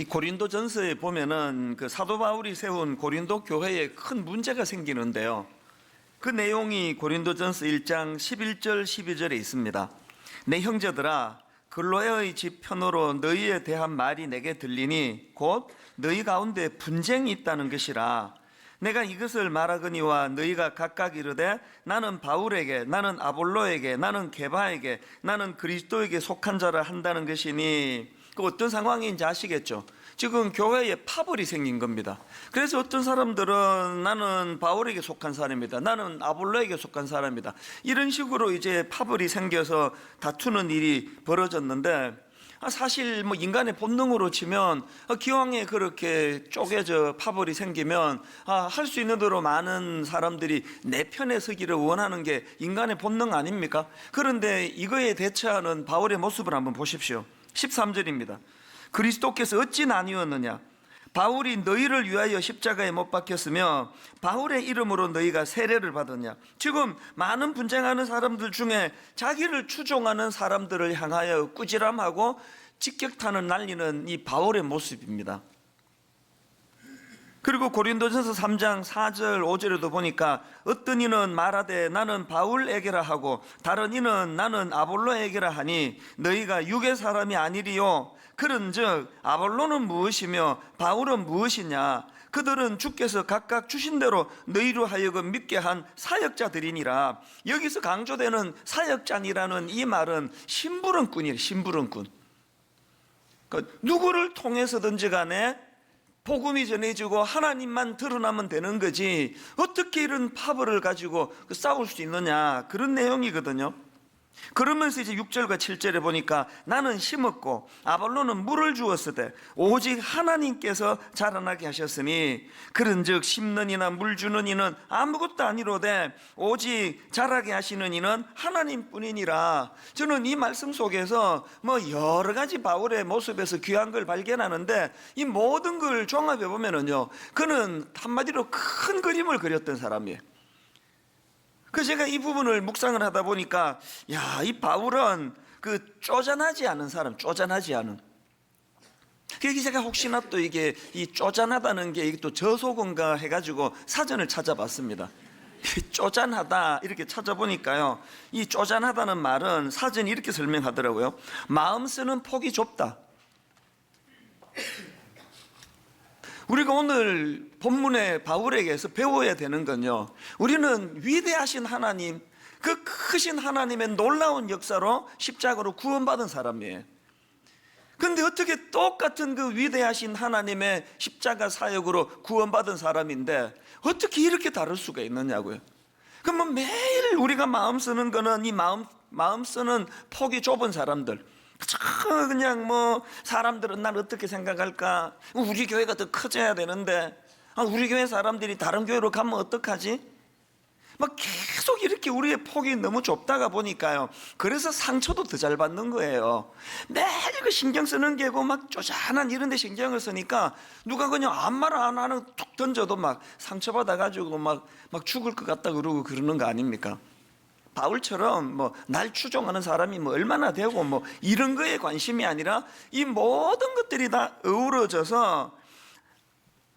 고린도전서에 보면은 그 사도 바울이 세운 고린도 교회에 큰 문제가 생기는데요. 그 내용이 고린도전서 1장 11절 12절에 있습니다. 내 형제들아, 글로에의 집 편으로 너희에 대한 말이 내게 들리니 곧 너희 가운데 분쟁이 있다는 것이라. 내가 이것을 말하거니와 너희가 각각 이르되 나는 바울에게, 나는 아볼로에게, 나는 게바에게, 나는 그리스도에게 속한 자라 한다는 것이니, 그 어떤 상황인지 아시겠죠? 지금 교회에 파벌이 생긴 겁니다. 그래서 어떤 사람들은 나는 바울에게 속한 사람이다, 나는 아볼로에게 속한 사람이다, 이런 식으로 이제 파벌이 생겨서 다투는 일이 벌어졌는데, 사실 뭐 인간의 본능으로 치면 기왕에 그렇게 쪼개져 파벌이 생기면 할 수 있는 대로 많은 사람들이 내 편에 서기를 원하는 게 인간의 본능 아닙니까? 그런데 이거에 대처하는 바울의 모습을 한번 보십시오. 13절입니다. 그리스도께서 어찌 나뉘었느냐? 바울이 너희를 위하여 십자가에 못 박혔으며 바울의 이름으로 너희가 세례를 받았냐? 지금 많은 분쟁하는 사람들 중에 자기를 추종하는 사람들을 향하여 꾸지람하고 직격탄을 날리는 이 바울의 모습입니다. 그리고 고린도전서 3장 4절 5절에도 보니까 어떤 이는 말하되 나는 바울에게라 하고 다른 이는 나는 아볼로에게라 하니 너희가 육의 사람이 아니리요. 그런즉 아볼로는 무엇이며 바울은 무엇이냐? 그들은 주께서 각각 주신 대로 너희로 하여금 믿게 한 사역자들이니라. 여기서 강조되는 사역자니라는 이 말은 심부름꾼이에요. 심부름꾼. 누구를 통해서든지 간에 복음이 전해지고 하나님만 드러나면 되는 거지 어떻게 이런 파벌을 가지고 싸울 수 있느냐, 그런 내용이거든요. 그러면서 이제 6절과 7절에 보니까 나는 심었고 아볼로는 물을 주었으되 오직 하나님께서 자라나게 하셨으니 그런즉 심는 이나 물 주는 이는 아무것도 아니로되 오직 자라게 하시는 이는 하나님뿐이니라. 저는 이 말씀 속에서 뭐 여러 가지 바울의 모습에서 귀한 걸 발견하는데 이 모든 걸 종합해 보면은요, 그는 한마디로 큰 그림을 그렸던 사람이에요. 그래서 제가 이 부분을 묵상을 하다 보니까 이 바울은 그 쪼잔하지 않은 사람, 쪼잔하지 않은. 그래서 제가 혹시나 또 이게 이 쪼잔하다는 게 또 저속어인가 해가지고 사전을 찾아봤습니다. 쪼잔하다 이렇게 찾아보니까요, 이 쪼잔하다는 말은 사전이 이렇게 설명하더라고요. 마음 쓰는 폭이 좁다. 우리가 오늘 본문의 바울에게서 배워야 되는 건요, 우리는 위대하신 하나님, 그 크신 하나님의 놀라운 역사로 십자가로 구원받은 사람이에요. 그런데 어떻게 똑같은 그 위대하신 하나님의 십자가 사역으로 구원받은 사람인데 어떻게 이렇게 다를 수가 있느냐고요. 그러면 매일 우리가 마음 쓰는 거는 이 마음 쓰는 폭이 좁은 사람들, 그냥 뭐 사람들은 날 어떻게 생각할까, 우리 교회가 더 커져야 되는데 우리 교회 사람들이 다른 교회로 가면 어떡하지? 막 계속 이렇게 우리의 폭이 너무 좁다가 보니까요, 그래서 상처도 더 잘 받는 거예요. 매일 그 신경 쓰는 게고 막 쪼잔한 이런 데 신경을 쓰니까 누가 그냥 아무 말 안 하는 툭 던져도 막 상처받아가지고 막 죽을 것 같다 그러고 그러는 거 아닙니까? 바울처럼 뭐 날 추종하는 사람이 뭐 얼마나 되고 뭐 이런 거에 관심이 아니라 이 모든 것들이 다 어우러져서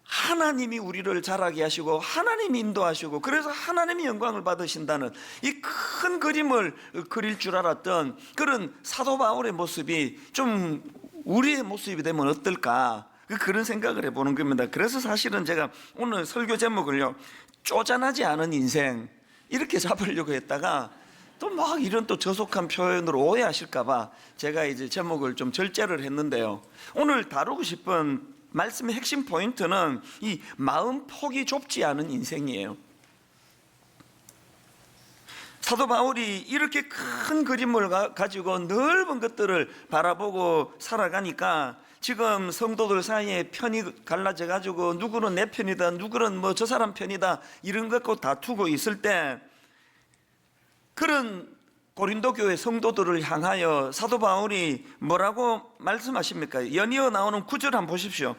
하나님이 우리를 자라게 하시고 하나님이 인도하시고 그래서 하나님이 영광을 받으신다는 이 큰 그림을 그릴 줄 알았던 그런 사도 바울의 모습이 좀 우리의 모습이 되면 어떨까, 그런 생각을 해보는 겁니다. 그래서 사실은 제가 오늘 설교 제목을요, 쪼잔하지 않은 인생 이렇게 잡으려고 했다가 또 막 이런 또 저속한 표현으로 오해하실까봐 제가 이제 제목을 좀 절제를 했는데요, 오늘 다루고 싶은 말씀의 핵심 포인트는 이 마음 폭이 좁지 않은 인생이에요. 사도 바울이 이렇게 큰 그림을 가지고 넓은 것들을 바라보고 살아가니까 지금 성도들 사이에 편이 갈라져 가지고 누구는 내 편이다, 누구는 뭐 저 사람 편이다, 이런 것 갖고 다투고 있을 때 그런 고린도 교회 성도들을 향하여 사도 바울이 뭐라고 말씀하십니까? 연이어 나오는 9절 한번 보십시오.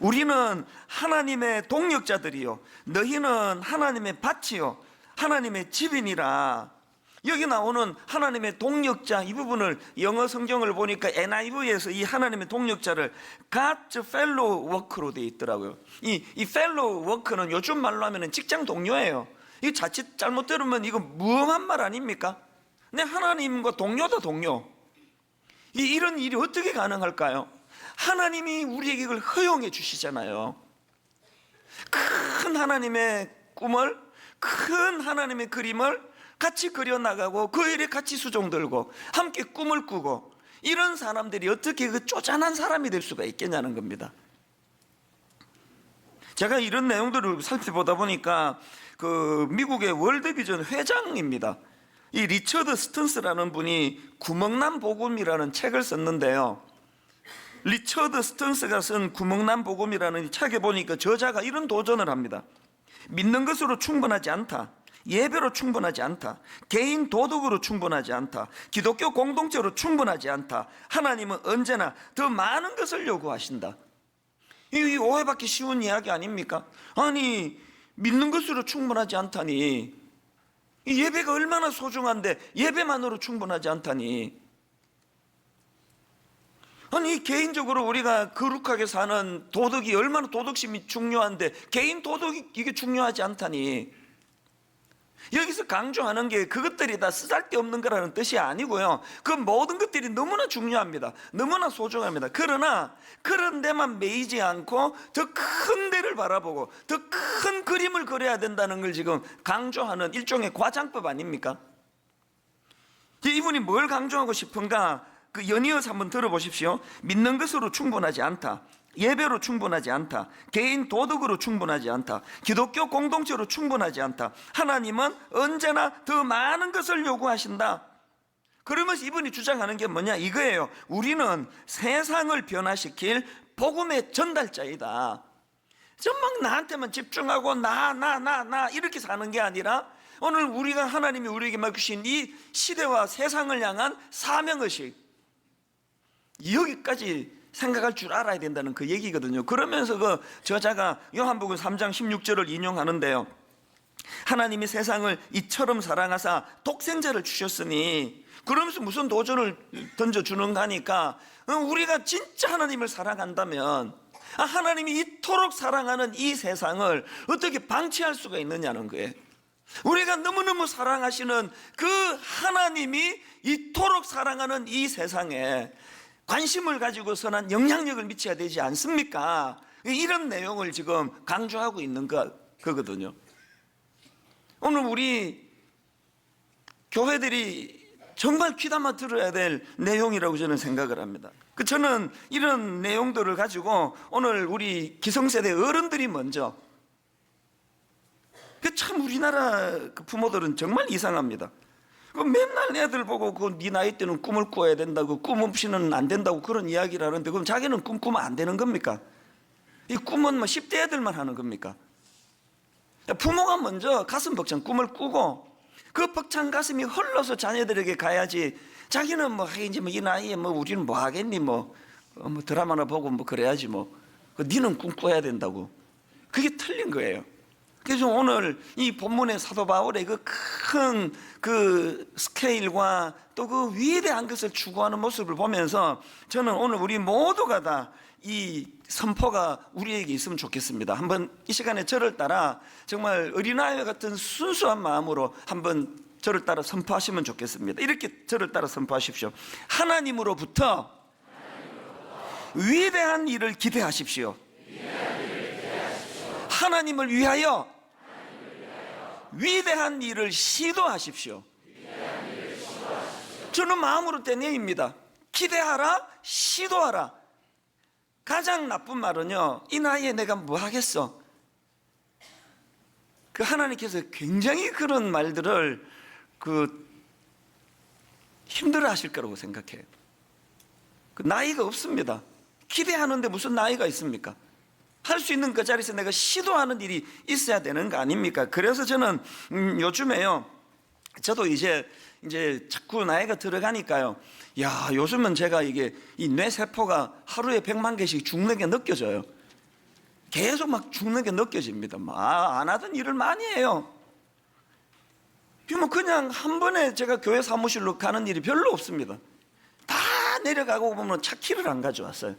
우리는 하나님의 동역자들이요, 너희는 하나님의 밭이요 하나님의 집이니라. 여기 나오는 하나님의 동력자 이 부분을 영어 성경을 보니까 NIV에서 이 하나님의 동력자를 God's fellow work로 되어 있더라고요. 이 fellow work는 요즘 말로 하면 직장 동료예요. 이거 자칫 잘못 들으면 이거 무엄한 말 아닙니까? 내 하나님과 동료다 동료. 이런 일이 어떻게 가능할까요? 하나님이 우리에게 이걸 허용해 주시잖아요. 큰 하나님의 꿈을, 큰 하나님의 그림을 같이 그려나가고 그 일에 같이 수종 들고 함께 꿈을 꾸고 이런 사람들이 어떻게 그 쪼잔한 사람이 될 수가 있겠냐는 겁니다. 제가 이런 내용들을 살펴보다 보니까 그 미국의 월드비전 회장입니다. 이 리처드 스턴스라는 분이 구멍난 복음이라는 책을 썼는데요. 리처드 스턴스가 쓴 구멍난 복음이라는 책에 보니까 저자가 이런 도전을 합니다. 믿는 것으로 충분하지 않다. 예배로 충분하지 않다. 개인 도덕으로 충분하지 않다. 기독교 공동체로 충분하지 않다. 하나님은 언제나 더 많은 것을 요구하신다. 이 오해받기 쉬운 이야기 아닙니까? 아니 믿는 것으로 충분하지 않다니, 이 예배가 얼마나 소중한데 예배만으로 충분하지 않다니, 아니 개인적으로 우리가 거룩하게 사는 도덕이 얼마나 도덕심이 중요한데 개인 도덕이 이게 중요하지 않다니. 여기서 강조하는 게 그것들이 다 쓰잘데없는 거라는 뜻이 아니고요, 그 모든 것들이 너무나 중요합니다. 너무나 소중합니다. 그러나 그런 데만 매이지 않고 더 큰 데를 바라보고 더 큰 그림을 그려야 된다는 걸 지금 강조하는 일종의 과장법 아닙니까? 이분이 뭘 강조하고 싶은가 그 연이어서 한번 들어보십시오. 믿는 것으로 충분하지 않다. 예배로 충분하지 않다. 개인 도덕으로 충분하지 않다. 기독교 공동체로 충분하지 않다. 하나님은 언제나 더 많은 것을 요구하신다. 그러면서 이분이 주장하는 게 뭐냐 이거예요. 우리는 세상을 변화시킬 복음의 전달자이다. 전막 나한테만 집중하고 나 이렇게 사는 게 아니라 오늘 우리가 하나님이 우리에게 맡기신 이 시대와 세상을 향한 사명의식, 여기까지 생각할 줄 알아야 된다는 그 얘기거든요. 그러면서 그 저자가 요한복음 3장 16절을 인용하는데요. 하나님이 세상을 이처럼 사랑하사 독생자를 주셨으니, 그러면서 무슨 도전을 던져주는가 하니까 우리가 진짜 하나님을 사랑한다면 하나님이 이토록 사랑하는 이 세상을 어떻게 방치할 수가 있느냐는 거예요. 우리가 너무너무 사랑하시는 그 하나님이 이토록 사랑하는 이 세상에 관심을 가지고서는 영향력을 미쳐야 되지 않습니까? 이런 내용을 지금 강조하고 있는 거거든요. 오늘 우리 교회들이 정말 귀담아 들어야 될 내용이라고 저는 생각을 합니다. 저는 이런 내용들을 가지고 오늘 우리 기성세대 어른들이 먼저, 참 우리나라 부모들은 정말 이상합니다. 맨날 애들 보고 네 나이 때는 꿈을 꾸어야 된다고, 꿈 없이는 안 된다고 그런 이야기를 하는데, 그럼 자기는 꿈 꾸면 안 되는 겁니까? 이 꿈은 10대 애들만 하는 겁니까? 부모가 먼저 가슴 벅찬 꿈을 꾸고 그 벅찬 가슴이 흘러서 자녀들에게 가야지, 자기는 이제 이 나이에 우리는 뭐 하겠니, 드라마나 보고 그래야지 니는 꿈 꿔야 된다고. 그게 틀린 거예요. 그래서 오늘 이 본문의 사도 바울의 그 큰 스케일과 또 그 위대한 것을 추구하는 모습을 보면서 저는 오늘 우리 모두가 다 이 선포가 우리에게 있으면 좋겠습니다. 한번 이 시간에 저를 따라 정말 어린아이와 같은 순수한 마음으로 한번 저를 따라 선포하시면 좋겠습니다. 이렇게 저를 따라 선포하십시오. 하나님으로부터 위대한 일을 기대하십시오. 하나님을 위하여 위대한 일을 시도하십시오. 저는 마음으로 된 얘기입니다. 기대하라, 시도하라. 가장 나쁜 말은요, 이 나이에 내가 뭐 하겠어. 하나님께서 굉장히 그런 말들을 힘들어 하실 거라고 생각해요. 나이가 없습니다. 기대하는데 무슨 나이가 있습니까? 할 수 있는 그 자리에서 내가 시도하는 일이 있어야 되는 거 아닙니까? 그래서 저는 요즘에요, 저도 이제 자꾸 나이가 들어가니까요, 야, 요즘은 제가 이 뇌세포가 하루에 100만 개씩 죽는 게 느껴져요. 계속 죽는 게 느껴집니다. 안 하던 일을 많이 해요. 뭐 그냥 한 번에 제가 교회 사무실로 가는 일이 별로 없습니다. 다 내려가고 보면 차 키를 안 가져왔어요.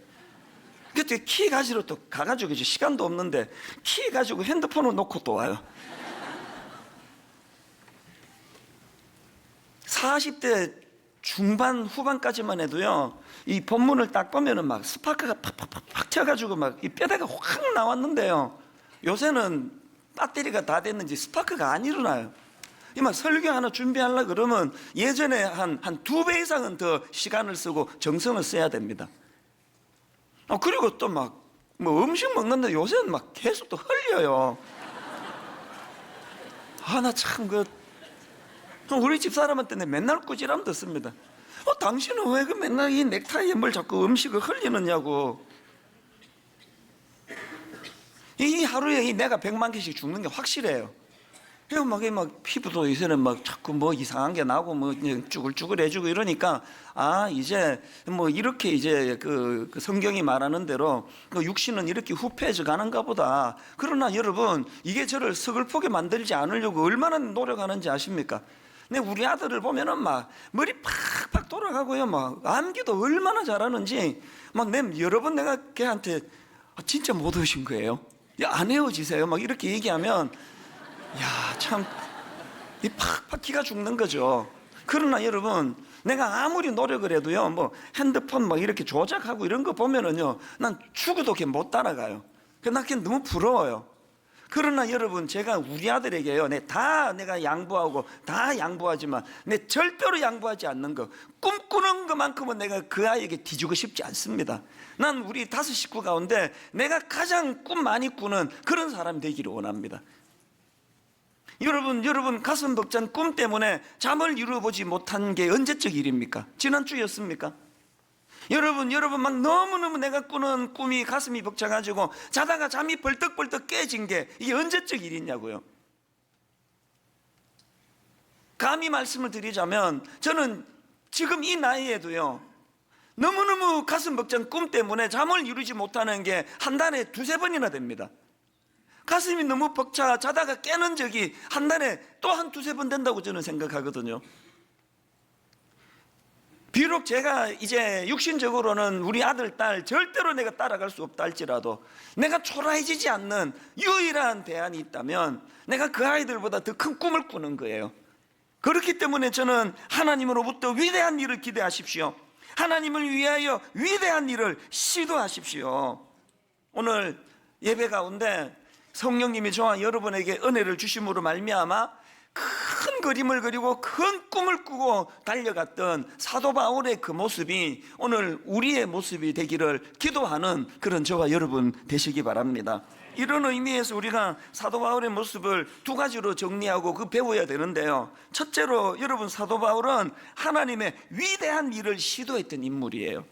그때 키 가지러 또 가가지고 이제 시간도 없는데 키 가지고 핸드폰을 놓고 또 와요. 40대 중반 후반까지만 해도요, 이 본문을 딱 보면은 막 스파크가 팍팍팍 튀어가지고 막 이 뼈대가 확 나왔는데요, 요새는 배터리가 다 됐는지 스파크가 안 일어나요. 막 설교 하나 준비하려고 그러면 예전에 한 2배 이상은 더 시간을 쓰고 정성을 써야 됩니다. 그리고 또 막 뭐 음식 먹는데 요새는 막 계속 또 흘려요. 나 참 우리 집 사람한테 맨날 꾸지람 듣습니다. 당신은 왜 맨날 이 넥타이에 뭘 자꾸 음식을 흘리느냐고. 이 하루에 내가 100만 개씩 죽는 게 확실해요. 막 피부도 요새는 막 자꾸 뭐 이상한 게 나고 뭐 쭈글쭈글해지고 이러니까 이제 뭐 이렇게 이제 그 성경이 말하는 대로 육신은 이렇게 후패해져 가는가 보다. 그러나 여러분, 이게 저를 서글프게 만들지 않으려고 얼마나 노력하는지 아십니까? 근데 우리 아들을 보면은 막 머리 팍팍 돌아가고요, 막 암기도 얼마나 잘하는지 막 여러 번 내가 걔한테 진짜 못 오신 거예요? 안 헤어지세요? 막 이렇게 얘기하면 참 이 팍팍 기가 죽는 거죠. 그러나 여러분, 내가 아무리 노력을 해도요, 뭐 핸드폰 막 이렇게 조작하고 이런 거 보면은요, 난 죽어도 걔 못 따라가요. 나 걔 너무 부러워요. 그러나 여러분, 제가 우리 아들에게요, 내가 양보하고 다 양보하지만 내 절대로 양보하지 않는 거, 꿈꾸는 것만큼은 내가 그 아이에게 뒤주고 싶지 않습니다. 난 우리 5 식구 가운데 내가 가장 꿈 많이 꾸는 그런 사람이 되기를 원합니다. 여러분 가슴 벅찬 꿈 때문에 잠을 이루어보지 못한 게 언제적 일입니까? 지난주였습니까? 여러분 막 너무너무 내가 꾸는 꿈이 가슴이 벅차가지고 자다가 잠이 벌떡벌떡 깨진 게 이게 언제적 일이냐고요. 감히 말씀을 드리자면 저는 지금 이 나이에도요, 너무너무 가슴 벅찬 꿈 때문에 잠을 이루지 못하는 게 한 달에 2-3번이나 됩니다. 가슴이 너무 벅차 자다가 깨는 적이 한 달에 또 한 2-3번 된다고 저는 생각하거든요. 비록 제가 이제 육신적으로는 우리 아들, 딸 절대로 내가 따라갈 수 없다 할지라도 내가 초라해지지 않는 유일한 대안이 있다면 내가 그 아이들보다 더 큰 꿈을 꾸는 거예요. 그렇기 때문에 저는 하나님으로부터 위대한 일을 기대하십시오. 하나님을 위하여 위대한 일을 시도하십시오. 오늘 예배 가운데 성령님이 저와 여러분에게 은혜를 주심으로 말미암아 큰 그림을 그리고 큰 꿈을 꾸고 달려갔던 사도 바울의 그 모습이 오늘 우리의 모습이 되기를 기도하는 그런 저와 여러분 되시기 바랍니다. 이런 의미에서 우리가 사도 바울의 모습을 2가지로 정리하고 배워야 되는데요, 첫째로 여러분, 사도 바울은 하나님의 위대한 일을 시도했던 인물이에요.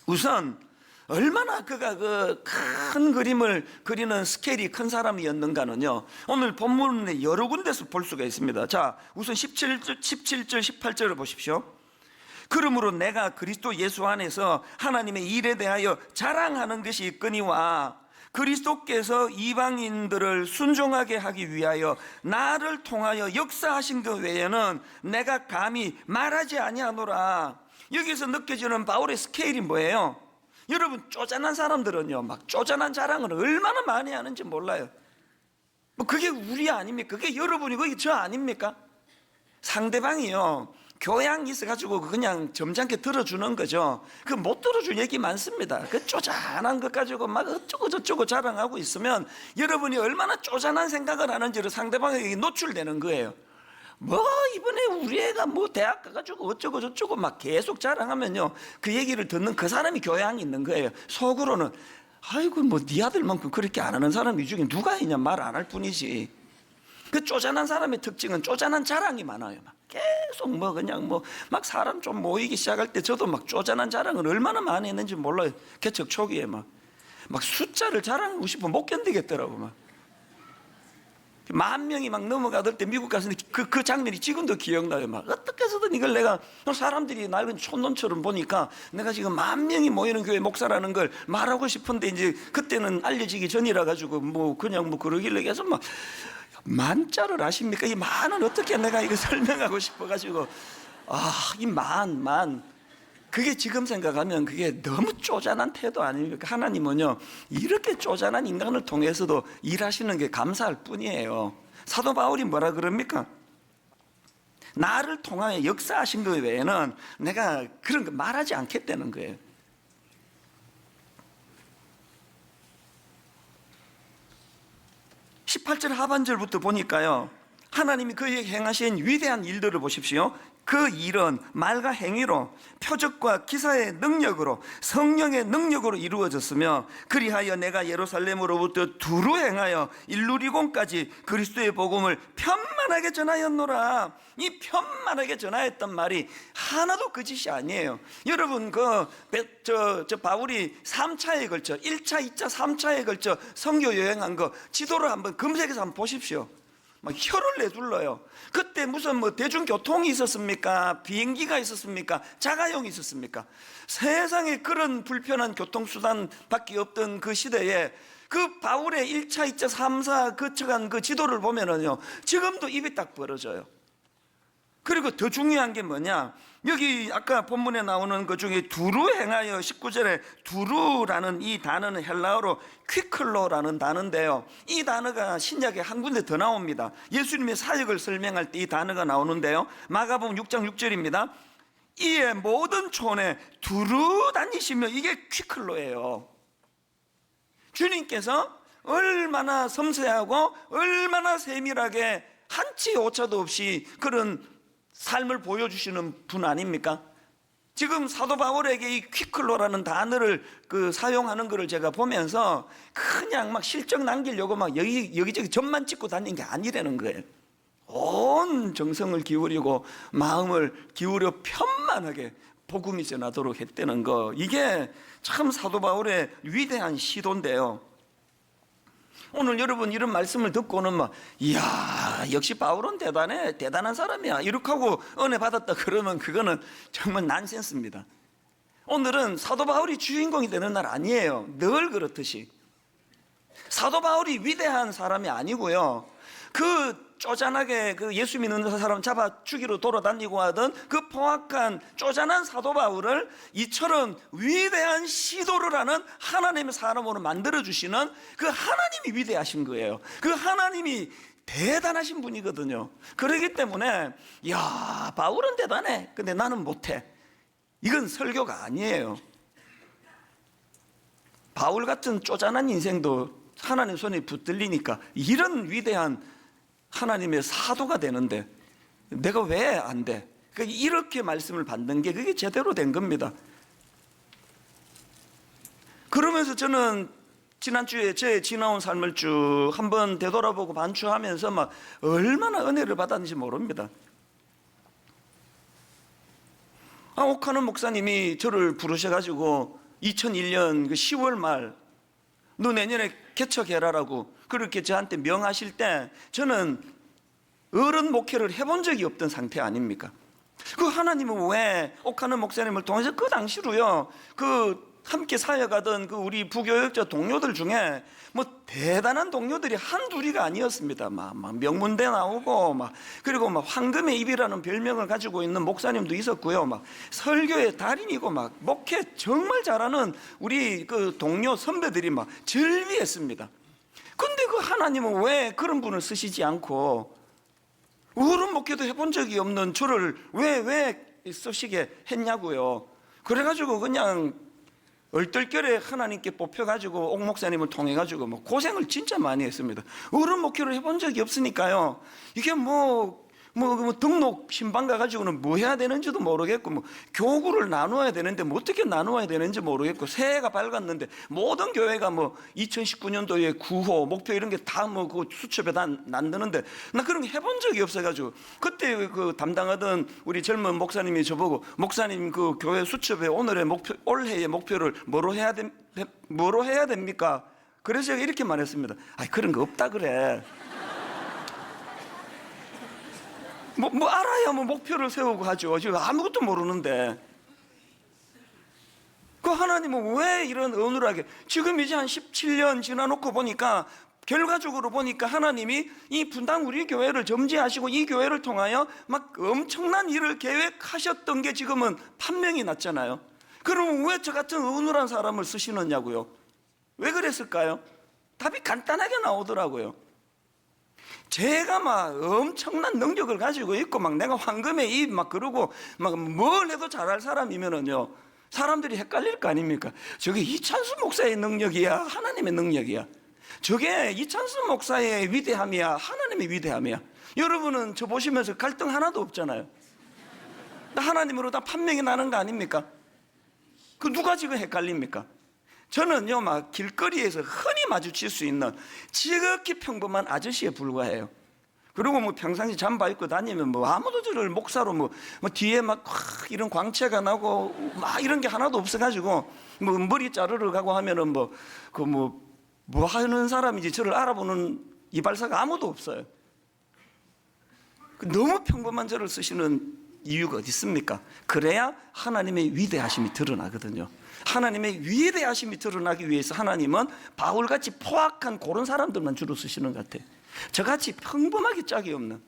우선 얼마나 그가 그 큰 그림을 그리는 스케일이 큰 사람이었는가는요, 오늘 본문에 여러 군데서 볼 수가 있습니다. 자, 우선 17절 18절을 보십시오. 그러므로 내가 그리스도 예수 안에서 하나님의 일에 대하여 자랑하는 것이 있거니와 그리스도께서 이방인들을 순종하게 하기 위하여 나를 통하여 역사하신 것 외에는 내가 감히 말하지 아니하노라. 여기서 느껴지는 바울의 스케일이 뭐예요? 여러분, 쪼잔한 사람들은요, 막 쪼잔한 자랑을 얼마나 많이 하는지 몰라요. 뭐 그게 우리 아닙니까? 그게 여러분이고 그게 저 아닙니까? 상대방이요, 교양이 있어가지고 그냥 점잖게 들어주는 거죠. 그 못 들어줄 얘기 많습니다. 그 쪼잔한 것 가지고 막 어쩌고 저쩌고 자랑하고 있으면 여러분이 얼마나 쪼잔한 생각을 하는지를 상대방에게 노출되는 거예요. 뭐 이번에 우리 애가 뭐 대학 가가지고 어쩌고 저쩌고 막 계속 자랑하면요, 그 얘기를 듣는 그 사람이 교양이 있는 거예요. 속으로는 아이고 뭐 네 아들만큼 그렇게 안 하는 사람이 이 중에 누가 있냐, 말 안 할 뿐이지. 그 쪼잔한 사람의 특징은 쪼잔한 자랑이 많아요. 막 계속 뭐 그냥 뭐 막 사람 좀 모이기 시작할 때 저도 막 쪼잔한 자랑을 얼마나 많이 했는지 몰라요. 개척 초기에 막 숫자를 자랑하고 싶으면 못 견디겠더라고. 막 10,000명이 막 넘어가던 때 미국 갔는데 그 장면이 지금도 기억나요. 막 어떻게 해서든 이걸 내가, 사람들이 날 촌놈처럼 보니까 내가 지금 10,000명이 모이는 교회 목사라는 걸 말하고 싶은데 이제 그때는 알려지기 전이라 가지고 뭐 그냥 뭐 그러길래 계속 막 만자를 아십니까? 이 만은 어떻게 내가 이거 설명하고 싶어가지고 이 만 그게 지금 생각하면 그게 너무 쪼잔한 태도 아닙니까? 하나님은요 이렇게 쪼잔한 인간을 통해서도 일하시는 게 감사할 뿐이에요. 사도 바울이 뭐라 그럽니까? 나를 통하여 역사하신 것 외에는 내가 그런 거 말하지 않겠다는 거예요. 18절 하반절부터 보니까요, 하나님이 그에게 행하신 위대한 일들을 보십시오. 그 일은 말과 행위로, 표적과 기사의 능력으로, 성령의 능력으로 이루어졌으며, 그리하여 내가 예루살렘으로부터 두루 행하여 일루리곤까지 그리스도의 복음을 편만하게 전하였노라. 이 편만하게 전하였단 말이 하나도 거짓이 아니에요. 여러분 바울이 3차에 걸쳐 1차, 2차, 3차에 걸쳐 선교 여행한 거 지도를 한번 검색해서 한번 보십시오. 막 혀를 내둘러요. 그때 무슨 대중교통이 있었습니까? 비행기가 있었습니까? 자가용이 있었습니까? 세상에 그런 불편한 교통수단밖에 없던 그 시대에 그 바울의 1차, 2차, 3차 거쳐간 그 지도를 보면은요, 지금도 입이 딱 벌어져요. 그리고 더 중요한 게 뭐냐, 여기 아까 본문에 나오는 것 중에 두루 행하여 19절에 두루라는 이 단어는 헬라어로 퀴클로라는 단어인데요, 이 단어가 신약에 한 군데 더 나옵니다. 예수님의 사역을 설명할 때 이 단어가 나오는데요, 마가복음 6장 6절입니다. 이에 모든 촌에 두루 다니시며, 이게 퀴클로예요. 주님께서 얼마나 섬세하고 얼마나 세밀하게 한치 오차도 없이 그런 삶을 보여주시는 분 아닙니까? 지금 사도 바울에게 이 퀴클로라는 단어를 사용하는 것을 제가 보면서 그냥 막 실적 남기려고 막 여기저기 점만 찍고 다니는 게 아니라는 거예요. 온 정성을 기울이고 마음을 기울여 편만하게 복음이 전하도록 했다는 거, 이게 참 사도 바울의 위대한 시도인데요. 오늘 여러분 이런 말씀을 듣고는 이야, 역시 바울은 대단한 사람이야, 이렇게 하고 은혜 받았다 그러면 그거는 정말 난센스입니다. 오늘은 사도 바울이 주인공이 되는 날 아니에요. 늘 그렇듯이 사도 바울이 위대한 사람이 아니고요, 쪼잔하게 예수 믿는 사람 잡아 죽이러 돌아다니고 하던 그 포악한 쪼잔한 사도 바울을 이처럼 위대한 시도를 하는 하나님의 사람으로 만들어주시는 그 하나님이 위대하신 거예요. 그 하나님이 대단하신 분이거든요. 그렇기 때문에 야, 바울은 대단해, 근데 나는 못해, 이건 설교가 아니에요. 바울 같은 쪼잔한 인생도 하나님 손에 붙들리니까 이런 위대한 하나님의 사도가 되는데 내가 왜 안 돼? 이렇게 말씀을 받는 게 그게 제대로 된 겁니다. 그러면서 저는 지난주에 제 지나온 삶을 쭉 한번 되돌아보고 반추하면서 얼마나 은혜를 받았는지 모릅니다. 옥하는 목사님이 저를 부르셔가지고 2001년 10월 말, 너 내년에 개척해라라고 그렇게 저한테 명하실 때 저는 어른 목회를 해본 적이 없던 상태 아닙니까? 하나님은 왜 옥하는 목사님을 통해서 그 당시로요, 함께 사역하던 우리 부교역자 동료들 중에 대단한 동료들이 한둘이가 아니었습니다. 막 명문대 나오고 그리고 황금의 입이라는 별명을 가지고 있는 목사님도 있었고요, 설교의 달인이고 목회 정말 잘하는 우리 동료 선배들이 즐비했습니다. 근데 하나님은 왜 그런 분을 쓰시지 않고 어른 목회도 해본 적이 없는 저를 왜 쓰시게 했냐고요. 그래가지고 그냥 얼떨결에 하나님께 뽑혀가지고 옥 목사님을 통해가지고 고생을 진짜 많이 했습니다. 어른 목회를 해본 적이 없으니까요, 이게 등록 신방 가가지고는 뭐 해야 되는지도 모르겠고, 교구를 나누어야 되는데 어떻게 나누어야 되는지 모르겠고, 새해가 밝았는데 모든 교회가 2019년도에 구호, 목표 이런 게 다 그 수첩에 다 난드는데 나 그런 거 해본 적이 없어가지고, 그때 담당하던 우리 젊은 목사님이 저보고, 목사님 교회 수첩에 올해의 목표를 뭐로 해야 됩니까? 그래서 제가 이렇게 말했습니다. 그런 거 없다 그래. 알아야 목표를 세우고 하죠. 지금 아무것도 모르는데. 하나님은 왜 이런 어눌하게, 지금 이제 한 17년 지나놓고 보니까 결과적으로 보니까 하나님이 이 분당 우리 교회를 점지하시고 이 교회를 통하여 막 엄청난 일을 계획하셨던 게 지금은 판명이 났잖아요. 그러면 왜 저 같은 어눌한 사람을 쓰시느냐고요? 왜 그랬을까요? 답이 간단하게 나오더라고요. 제가 막 엄청난 능력을 가지고 있고 막 내가 황금의 입 막 그러고 막 뭘 해도 잘할 사람이면은요, 사람들이 헷갈릴 거 아닙니까? 저게 이찬수 목사의 능력이야, 하나님의 능력이야? 저게 이찬수 목사의 위대함이야, 하나님의 위대함이야? 여러분은 저 보시면서 갈등 하나도 없잖아요. 하나님으로 다 판명이 나는 거 아닙니까? 그 누가 지금 헷갈립니까? 저는요, 막 길거리에서 흔히 마주칠 수 있는 지극히 평범한 아저씨에 불과해요. 그리고 뭐 평상시 잠바 입고 다니면 뭐 아무도 저를 목사로 뭐 뒤에 막 이런 광채가 나고 막 이런 게 하나도 없어가지고 뭐 머리 자르러 가고 하면은 뭐 하는 사람인지 저를 알아보는 이발사가 아무도 없어요. 너무 평범한 저를 쓰시는 이유가 어디 있습니까? 그래야 하나님의 위대하심이 드러나거든요. 하나님의 위대하심이 드러나기 위해서 하나님은 바울같이 포악한 그런 사람들만 주로 쓰시는 것 같아요. 저같이 평범하게 짝이 없는.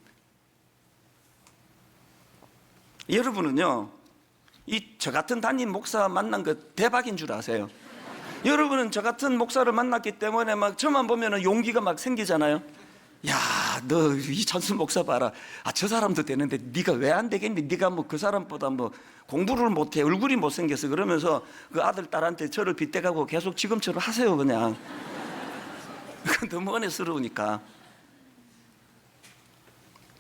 여러분은요, 저 같은 담임 목사 만난 거 대박인 줄 아세요? 여러분은 저 같은 목사를 만났기 때문에 막 저만 보면 용기가 막 생기잖아요. 야, 너 이찬수 목사 봐라. 저 사람도 되는데 네가 왜 안 되겠니? 네가 뭐 그 사람보다 뭐 공부를 못해, 얼굴이 못생겨서. 그러면서 그 아들 딸한테 저를 빗대가고 계속 지금처럼 하세요 그냥. 너무 은혜스러우니까.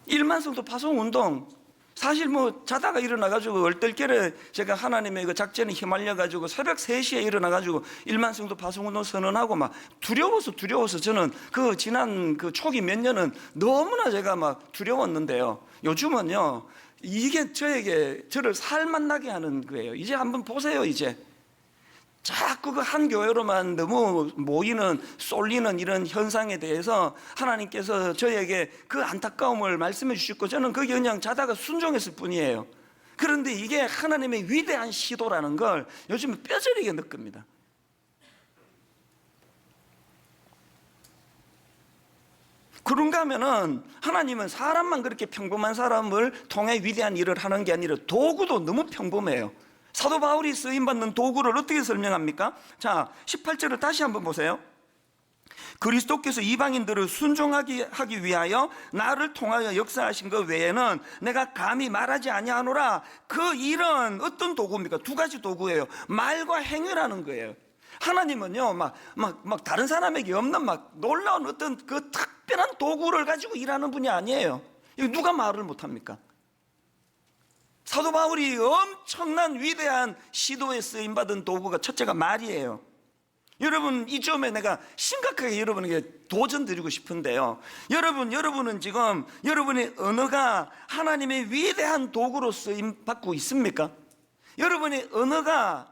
일만성도 파송운동, 사실 뭐 자다가 일어나가지고 얼떨결에 제가 하나님의 그 작전에 휘말려가지고 새벽 3시에 일어나가지고 일만성도 파송운동 선언하고 막 두려워서 저는 그 지난 그 초기 몇 년은 너무나 제가 막 두려웠는데요. 요즘은요, 이게 저를 살만나게 하는 거예요. 이제 한번 보세요. 이제 자꾸 그 한 교회로만 너무 모이는, 쏠리는 이런 현상에 대해서 하나님께서 저에게 그 안타까움을 말씀해 주셨고, 저는 그게 그냥 자다가 순종했을 뿐이에요. 그런데 이게 하나님의 위대한 시도라는 걸 요즘 뼈저리게 느낍니다. 그런가 하면은 하나님은 사람만 그렇게 평범한 사람을 통해 위대한 일을 하는 게 아니라 도구도 너무 평범해요. 사도 바울이 쓰임받는 도구를 어떻게 설명합니까? 자, 18절을 다시 한번 보세요. 그리스도께서 이방인들을 순종하게 하기 위하여 나를 통하여 역사하신 것 외에는 내가 감히 말하지 아니하노라. 그 일은 어떤 도구입니까? 2가지 도구예요. 말과 행위라는 거예요. 하나님은요, 막 다른 사람에게 없는 막 놀라운 어떤 그 특별한 도구를 가지고 일하는 분이 아니에요. 이거 누가 말을 못합니까? 사도 바울이 엄청난 위대한 시도에 쓰임받은 도구가 첫째가 말이에요. 여러분, 이 점에 내가 심각하게 여러분에게 도전 드리고 싶은데요, 여러분은 지금 여러분의 언어가 하나님의 위대한 도구로 쓰임받고 있습니까? 여러분의 언어가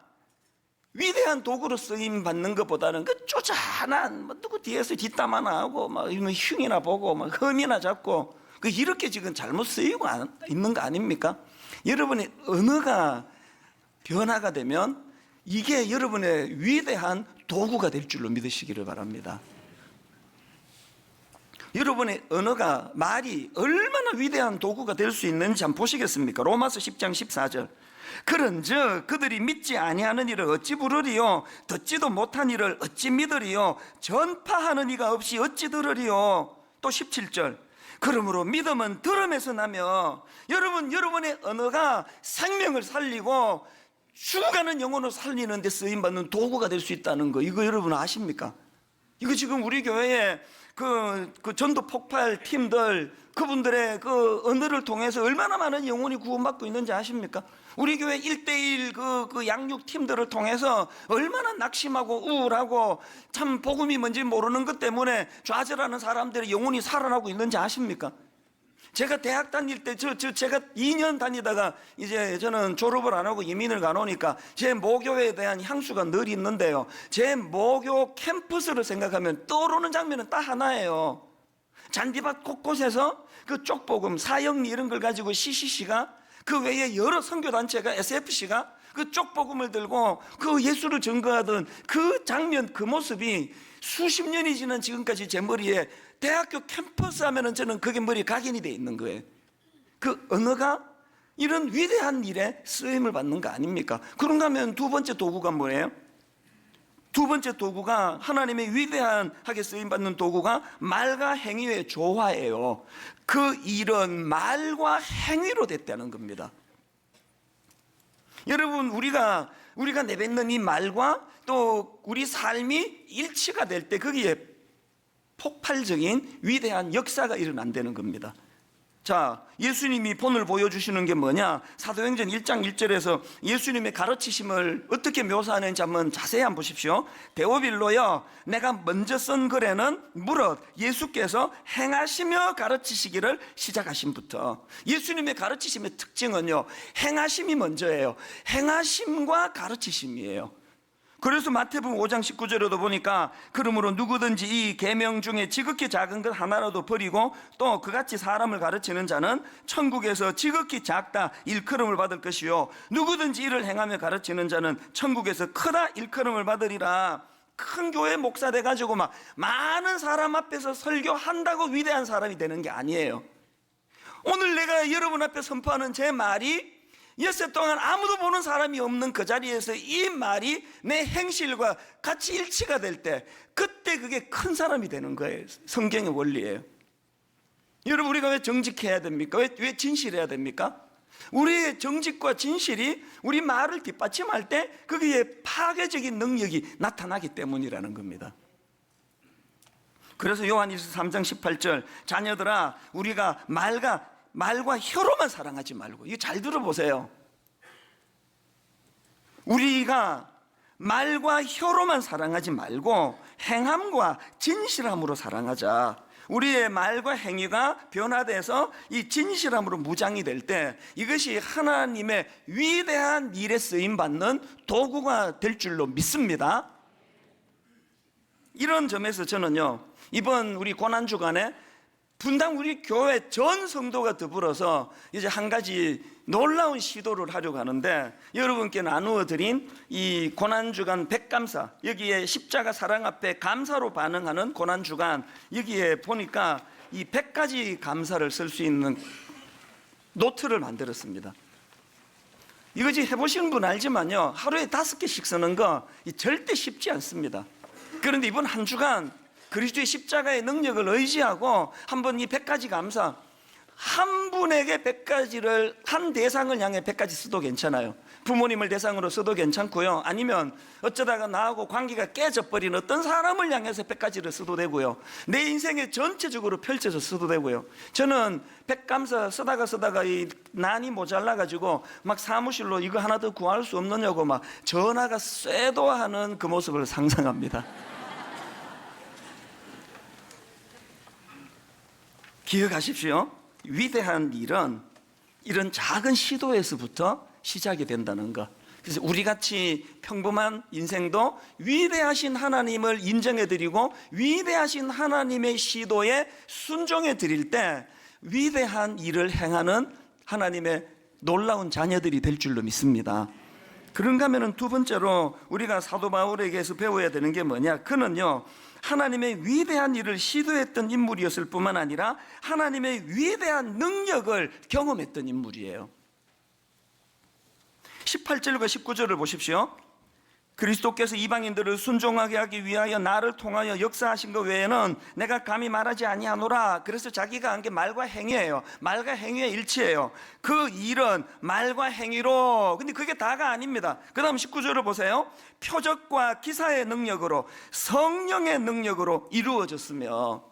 위대한 도구로 쓰임받는 것보다는 그 쪼잔한 누구 뒤에서 뒷담 하나 하고 막 흉이나 보고 막 흠이나 잡고 이렇게 지금 잘못 쓰이고 있는 거 아닙니까? 여러분의 언어가 변화가 되면 이게 여러분의 위대한 도구가 될 줄로 믿으시기를 바랍니다. 여러분의 언어가, 말이 얼마나 위대한 도구가 될 수 있는지 한번 보시겠습니까? 로마서 10장 14절. 그런즉 그들이 믿지 아니하는 일을 어찌 부르리요? 듣지도 못한 일을 어찌 믿으리요? 전파하는 이가 없이 어찌 들으리요? 또 17절. 그러므로 믿음은 들음에서 나며, 여러분의 언어가 생명을 살리고 죽어가는 영혼을 살리는 데 쓰임받는 도구가 될 수 있다는 거, 이거 여러분 아십니까? 이거 지금 우리 교회에 그 전도 폭발 팀들, 그분들의 그 언어를 통해서 얼마나 많은 영혼이 구원받고 있는지 아십니까? 우리 교회 1:1 그 양육 팀들을 통해서 얼마나 낙심하고 우울하고 참 복음이 뭔지 모르는 것 때문에 좌절하는 사람들의 영혼이 살아나고 있는지 아십니까? 제가 대학 다닐 때 제가 2년 다니다가 이제 저는 졸업을 안 하고 이민을 가놓으니까 제 모교에 대한 향수가 늘 있는데요, 제 모교 캠퍼스를 생각하면 떠오르는 장면은 딱 하나예요. 잔디밭 곳곳에서 그 쪽복음, 사형리 이런 걸 가지고 CCC가, 그 외에 여러 선교단체가, SFC가 그 쪽복음을 들고 그 예수를 증거하던 그 장면, 그 모습이 수십 년이 지난 지금까지 제 머리에 대학교 캠퍼스 하면은 저는 그게 머리에 각인이 돼 있는 거예요. 그 언어가 이런 위대한 일에 쓰임을 받는 거 아닙니까? 그런가 하면 두 번째 도구가 뭐예요? 두 번째 도구가, 하나님의 위대하게 쓰임받는 도구가 말과 행위의 조화예요. 그 일은 말과 행위로 됐다는 겁니다. 여러분, 우리가 내뱉는 이 말과 또 우리 삶이 일치가 될 때 거기에 폭발적인 위대한 역사가 일어난다는 겁니다. 자, 예수님이 본을 보여주시는 게 뭐냐? 사도행전 1장 1절에서 예수님의 가르치심을 어떻게 묘사하는지 한번 자세히 한번 보십시오. 데오빌로여, 내가 먼저 쓴 글에는 무릇 예수께서 행하시며 가르치시기를 시작하심부터. 예수님의 가르치심의 특징은요, 행하심이 먼저예요. 행하심과 가르치심이에요. 그래서 마태복음 5장 19절에도 보니까 그러므로 누구든지 이 계명 중에 지극히 작은 것 하나라도 버리고 또 그같이 사람을 가르치는 자는 천국에서 지극히 작다 일컬음을 받을 것이요 누구든지 이를 행하며 가르치는 자는 천국에서 크다 일컬음을 받으리라. 큰 교회 목사 돼가지고 막 많은 사람 앞에서 설교한다고 위대한 사람이 되는 게 아니에요. 오늘 내가 여러분 앞에 선포하는 제 말이 엿새 동안 아무도 보는 사람이 없는 그 자리에서 이 말이 내 행실과 같이 일치가 될 때, 그때 그게 큰 사람이 되는 거예요. 성경의 원리예요. 여러분, 우리가 왜 정직해야 됩니까? 왜 진실해야 됩니까? 우리의 정직과 진실이 우리 말을 뒷받침할 때 거기에 파괴적인 능력이 나타나기 때문이라는 겁니다. 그래서 요한일서 3장 18절, 자녀들아 우리가 말과 혀로만 사랑하지 말고, 이거 잘 들어보세요. 우리가 말과 혀로만 사랑하지 말고 행함과 진실함으로 사랑하자. 우리의 말과 행위가 변화돼서 이 진실함으로 무장이 될 때 이것이 하나님의 위대한 일에 쓰임받는 도구가 될 줄로 믿습니다. 이런 점에서 저는요, 이번 우리 고난주간에 분당 우리 교회 전 성도가 더불어서 이제 한 가지 놀라운 시도를 하려고 하는데, 여러분께 나누어 드린 이 고난주간 백감사, 여기에 십자가 사랑 앞에 감사로 반응하는 고난주간, 여기에 보니까 이 100가지 감사를 쓸 수 있는 노트를 만들었습니다. 이거지 해보시는 분 알지만요, 하루에 5개씩 쓰는 거 절대 쉽지 않습니다. 그런데 이번 한 주간 그리스도의 십자가의 능력을 의지하고 한번 이 100가지 감사, 한 분에게 100가지를, 한 대상을 향해 100가지 써도 괜찮아요. 부모님을 대상으로 써도 괜찮고요, 아니면 어쩌다가 나하고 관계가 깨져버린 어떤 사람을 향해서 100가지를 써도 되고요, 내 인생에 전체적으로 펼쳐서 써도 되고요. 저는 100감사 쓰다가 이 난이 모자라가지고 막 사무실로 이거 하나 더 구할 수 없느냐고 막 전화가 쇄도하는 그 모습을 상상합니다. 기억하십시오. 위대한 일은 이런 작은 시도에서부터 시작이 된다는 것. 그래서 우리같이 평범한 인생도 위대하신 하나님을 인정해드리고 위대하신 하나님의 시도에 순종해드릴 때 위대한 일을 행하는 하나님의 놀라운 자녀들이 될 줄로 믿습니다. 그런가 하면 두 번째로 우리가 사도 바울에게서 배워야 되는 게 뭐냐? 그는요, 하나님의 위대한 일을 시도했던 인물이었을 뿐만 아니라 하나님의 위대한 능력을 경험했던 인물이에요. 18절과 19절을 보십시오. 그리스도께서 이방인들을 순종하게 하기 위하여 나를 통하여 역사하신 것 외에는 내가 감히 말하지 아니하노라. 그래서 자기가 한 게 말과 행위예요. 말과 행위의 일치예요. 그 일은 말과 행위로, 근데 그게 다가 아닙니다. 그 다음 19절을 보세요. 표적과 기사의 능력으로, 성령의 능력으로 이루어졌으며.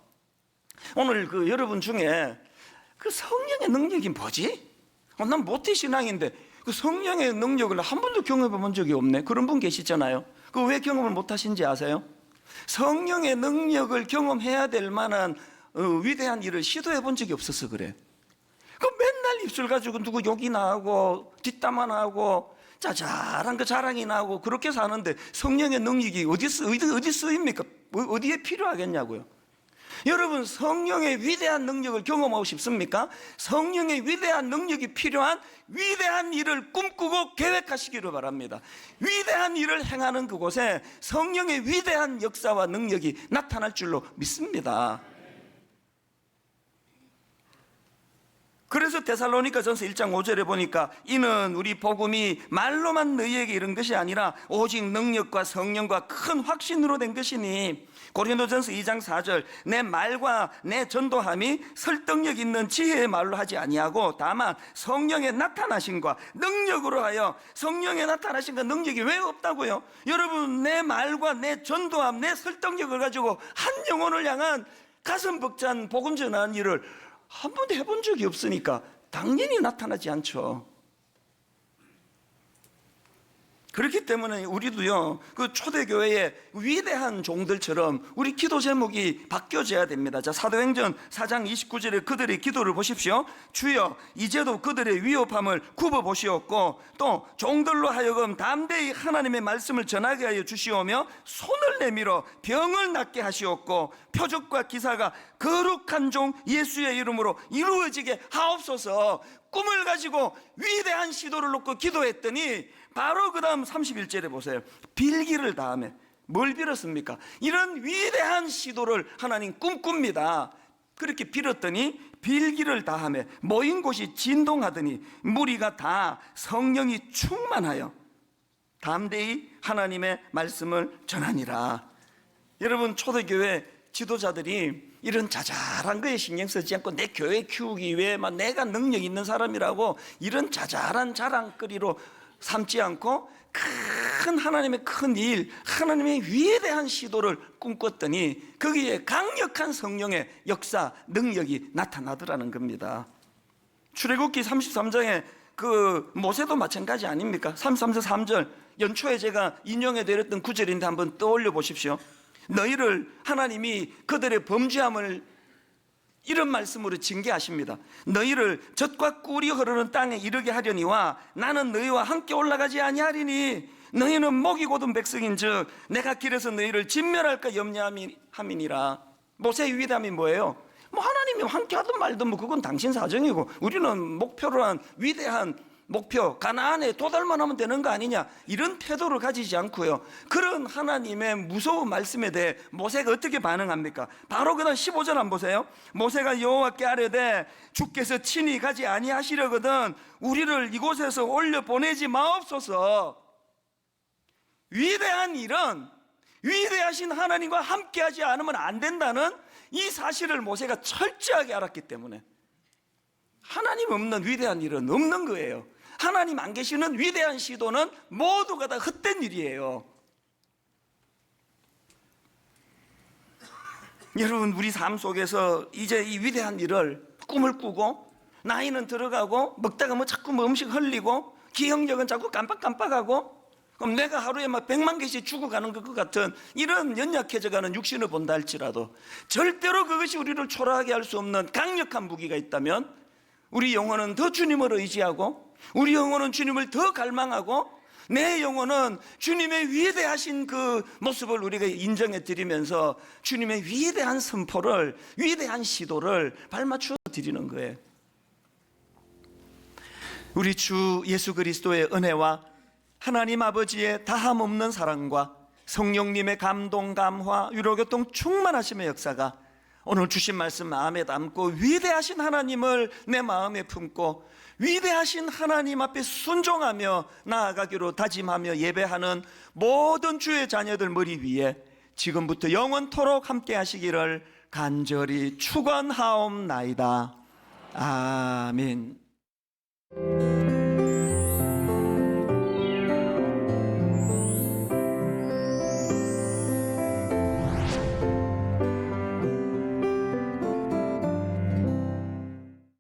오늘 그 여러분 중에 그 성령의 능력이 뭐지? 난 모태신앙인데 그 성령의 능력을 한 번도 경험해 본 적이 없네, 그런 분 계시잖아요. 그 왜 경험을 못 하신지 아세요? 성령의 능력을 경험해야 될 만한 위대한 일을 시도해 본 적이 없어서 그래. 그 맨날 입술 가지고 누구 욕이나 하고 뒷담화나 하고 짜잘한 그 자랑이나 하고 그렇게 사는데 성령의 능력이 어디 쓰입니까? 어디에 필요하겠냐고요. 여러분, 성령의 위대한 능력을 경험하고 싶습니까? 성령의 위대한 능력이 필요한 위대한 일을 꿈꾸고 계획하시기를 바랍니다. 위대한 일을 행하는 그곳에 성령의 위대한 역사와 능력이 나타날 줄로 믿습니다. 그래서 데살로니가전서 1장 5절에 보니까 이는 우리 복음이 말로만 너희에게 이른 것이 아니라 오직 능력과 성령과 큰 확신으로 된 것이니, 고린도전서 2장 4절 내 말과 내 전도함이 설득력 있는 지혜의 말로 하지 아니하고 다만 성령의 나타나심과 능력으로 하여. 성령의 나타나심과 능력이 왜 없다고요? 여러분, 내 말과 내 전도함, 내 설득력을 가지고 한 영혼을 향한 가슴 벅찬 복음 전하는 일을 한 번도 해본 적이 없으니까 당연히 나타나지 않죠. 그렇기 때문에 우리도요, 그 초대교회의 위대한 종들처럼 우리 기도 제목이 바뀌어져야 됩니다. 자, 사도행전 4장 29절에 그들의 기도를 보십시오. 주여, 이제도 그들의 위협함을 굽어보시옵고 또 종들로 하여금 담대히 하나님의 말씀을 전하게 하여 주시오며 손을 내밀어 병을 낫게 하시옵고 표적과 기사가 거룩한 종 예수의 이름으로 이루어지게 하옵소서. 꿈을 가지고 위대한 시도를 놓고 기도했더니 바로 그 다음 31절에 보세요. 빌기를 다음에 뭘 빌었습니까? 이런 위대한 시도를 하나님 꿈꿉니다. 그렇게 빌었더니 빌기를 다음에 모인 곳이 진동하더니 무리가 다 성령이 충만하여 담대히 하나님의 말씀을 전하니라. 여러분, 초대교회 지도자들이 이런 자잘한 거에 신경 쓰지 않고 내 교회 키우기 위해 막 내가 능력 있는 사람이라고 이런 자잘한 자랑거리로 삼지 않고 큰 하나님의 큰 일, 하나님의 위대한 시도를 꿈꿨더니 거기에 강력한 성령의 역사, 능력이 나타나더라는 겁니다. 출애굽기 33장에 그 모세도 마찬가지 아닙니까? 33장 3절 연초에 제가 인용해 드렸던 구절인데 한번 떠올려 보십시오. 너희를 하나님이 그들의 범죄함을 이런 말씀으로 징계하십니다. 너희를 젖과 꿀이 흐르는 땅에 이르게 하려니와 나는 너희와 함께 올라가지 아니하리니 너희는 목이 곧은 백성인즉 내가 길에서 너희를 진멸할까 염려함이니라. 모세의 위대함이 뭐예요? 뭐 하나님이 함께 하든 말든 뭐 그건 당신 사정이고 우리는 목표로 한 위대한 목표 가나안에 도달만 하면 되는 거 아니냐, 이런 태도를 가지지 않고요, 그런 하나님의 무서운 말씀에 대해 모세가 어떻게 반응합니까? 바로 그다음 15절 한번 보세요. 모세가 여호와께 아뢰되 주께서 친히 가지 아니하시려거든 우리를 이곳에서 올려 보내지 마옵소서. 위대한 일은 위대하신 하나님과 함께하지 않으면 안 된다는 이 사실을 모세가 철저하게 알았기 때문에 하나님 없는 위대한 일은 없는 거예요. 하나님 안 계시는 위대한 시도는 모두가 다 헛된 일이에요. 여러분, 우리 삶 속에서 이제 이 위대한 일을 꿈을 꾸고 나이는 들어가고 먹다가 뭐 자꾸 뭐 음식 흘리고 기억력은 자꾸 깜빡깜빡하고 그럼 내가 하루에 막 100만 개씩 죽어가는 것 같은 이런 연약해져가는 육신을 본다 할지라도 절대로 그것이 우리를 초라하게 할 수 없는 강력한 무기가 있다면 우리 영혼은 더 주님을 의지하고 우리 영혼은 주님을 더 갈망하고 내 영혼은 주님의 위대하신 그 모습을 우리가 인정해 드리면서 주님의 위대한 선포를, 위대한 시도를 발맞추어 드리는 거예요. 우리 주 예수 그리스도의 은혜와 하나님 아버지의 다함없는 사랑과 성령님의 감동, 감화, 위로교통 충만하심의 역사가 오늘 주신 말씀 마음에 담고 위대하신 하나님을 내 마음에 품고 위대하신 하나님 앞에 순종하며 나아가기로 다짐하며 예배하는 모든 주의 자녀들 머리 위에 지금부터 영원토록 함께 하시기를 간절히 축원하옵나이다. 아멘.